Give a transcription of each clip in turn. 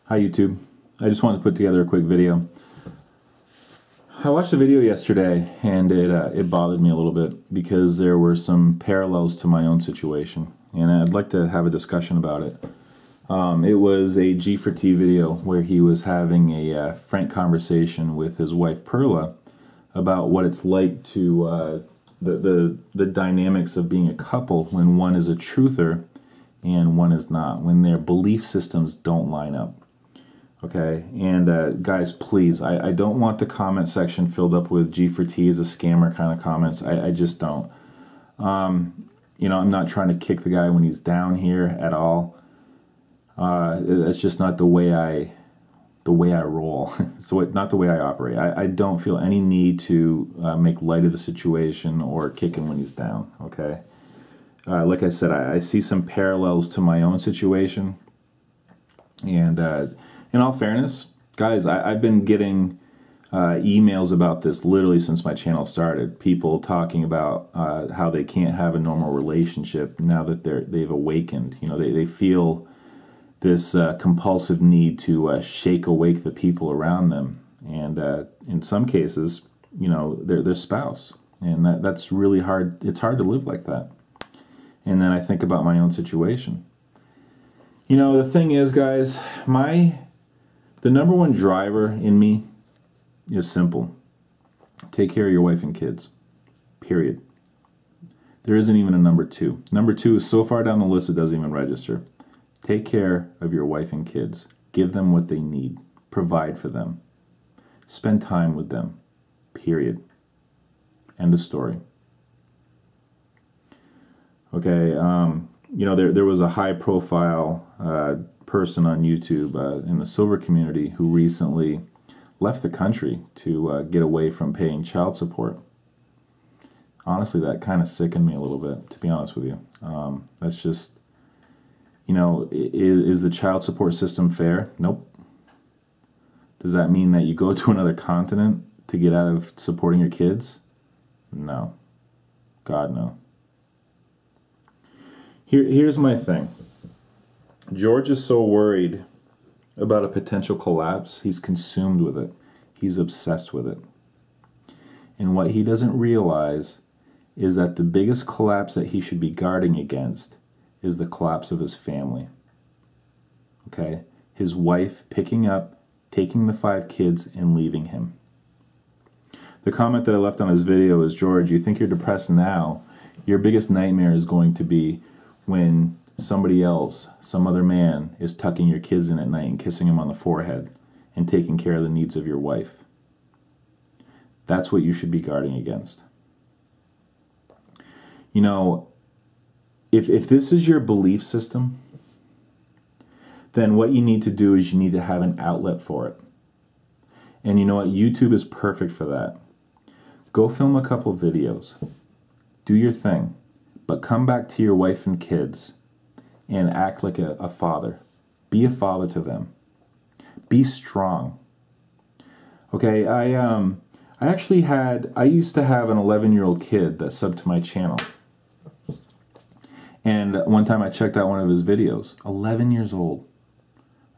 Hi YouTube. I just wanted to put together a quick video. I watched a video yesterday and it bothered me a little bit because there were some parallels to my own situation, and I'd like to have a discussion about it. It was a G4T video where he was having a frank conversation with his wife Perla about what it's like to the dynamics of being a couple when one is a truther and one is not, when their belief systems don't line up. Okay, and guys, please, I don't want the comment section filled up with G4T is a scammer kind of comments. I just don't. You know, I'm not trying to kick the guy when he's down here at all. That's just not the way I roll. So not the way I operate. I don't feel any need to make light of the situation or kick him when he's down. Okay, like I said, I see some parallels to my own situation, and in all fairness, guys, I've been getting emails about this literally since my channel started. People talking about how they can't have a normal relationship now that they've awakened. You know, they feel this compulsive need to shake awake the people around them, and in some cases, you know, their spouse, and that's really hard. It's hard to live like that. And then I think about my own situation. You know, the thing is, guys, the number one driver in me is simple. Take care of your wife and kids. Period. There isn't even a number two. Number two is so far down the list it doesn't even register. Take care of your wife and kids. Give them what they need. Provide for them. Spend time with them. Period. End of story. Okay, you know, there was a high-profile person on YouTube in the silver community who recently left the country to get away from paying child support. Honestly, that kind of sickened me a little bit, to be honest with you. That's just, you know, is the child support system fair? Nope. Does that mean that you go to another continent to get out of supporting your kids? No. God, no. Here's my thing. George is so worried about a potential collapse, he's consumed with it. He's obsessed with it. And what he doesn't realize is that the biggest collapse that he should be guarding against is the collapse of his family. Okay? His wife picking up, taking the 5 kids, and leaving him. The comment that I left on his video is, George, you think you're depressed now. Your biggest nightmare is going to be when somebody else, some other man, is tucking your kids in at night and kissing them on the forehead and taking care of the needs of your wife. That's what you should be guarding against. You know, if this is your belief system, then what you need to do is you need to have an outlet for it. And you know what? YouTube is perfect for that. Go film a couple videos. Do your thing. But come back to your wife and kids and act like a father. Be a father to them. Be strong. Okay, I used to have an 11-year-old kid that subbed to my channel. And one time I checked out one of his videos. 11 years old.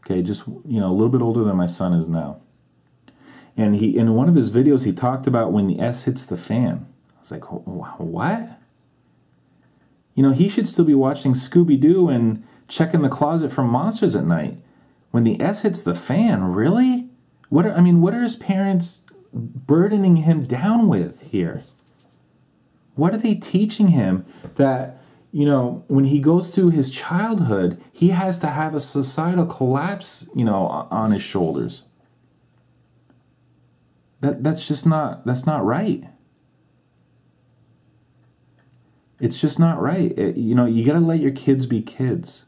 Okay, just, you know, a little bit older than my son is now. And in one of his videos, he talked about when the S hits the fan. I was like, what? You know, he should still be watching Scooby-Doo and checking the closet for monsters at night. When the S hits the fan, really? What are his parents burdening him down with here? What are they teaching him that, you know, when he goes through his childhood, he has to have a societal collapse, you know, on his shoulders? That's not right. It's just not right. You know, you got to let your kids be kids.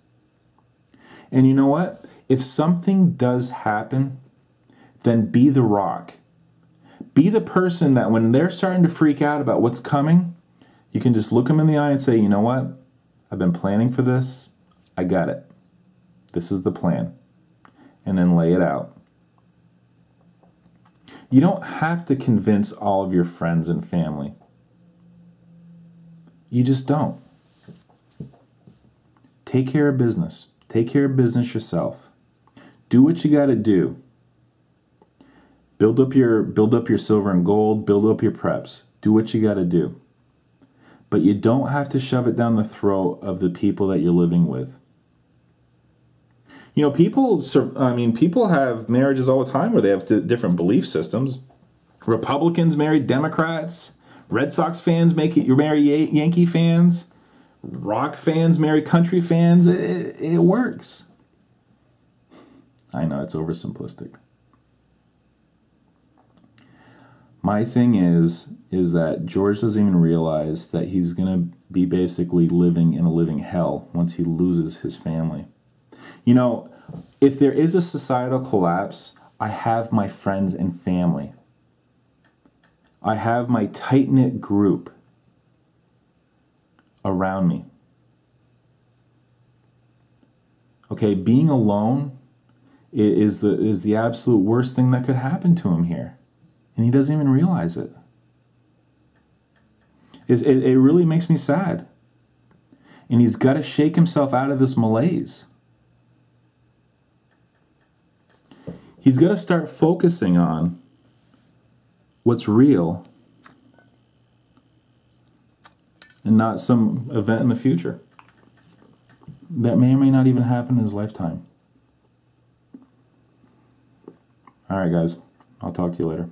And you know what? If something does happen, then be the rock. Be the person that when they're starting to freak out about what's coming, you can just look them in the eye and say, you know what? I've been planning for this. I got it. This is the plan. And then lay it out. You don't have to convince all of your friends and family. You just don't. Take care of business. Take care of business yourself. Do what you got to do. Build up your silver and gold, build up your preps. Do what you got to do. But you don't have to shove it down the throat of the people that you're living with. You know, people have marriages all the time where they have different belief systems. Republicans marry Democrats. Red Sox fans marry Yankee fans. Rock fans marry country fans. It works. I know it's oversimplistic. My thing is that George doesn't even realize that he's going to be basically living in a living hell once he loses his family. You know, if there is a societal collapse, I have my friends and family. I have my tight-knit group around me. Okay, being alone is the absolute worst thing that could happen to him here. And he doesn't even realize it. It really makes me sad. And he's got to shake himself out of this malaise. He's got to start focusing on what's real and not some event in the future that may or may not even happen in his lifetime. All right, guys. I'll talk to you later.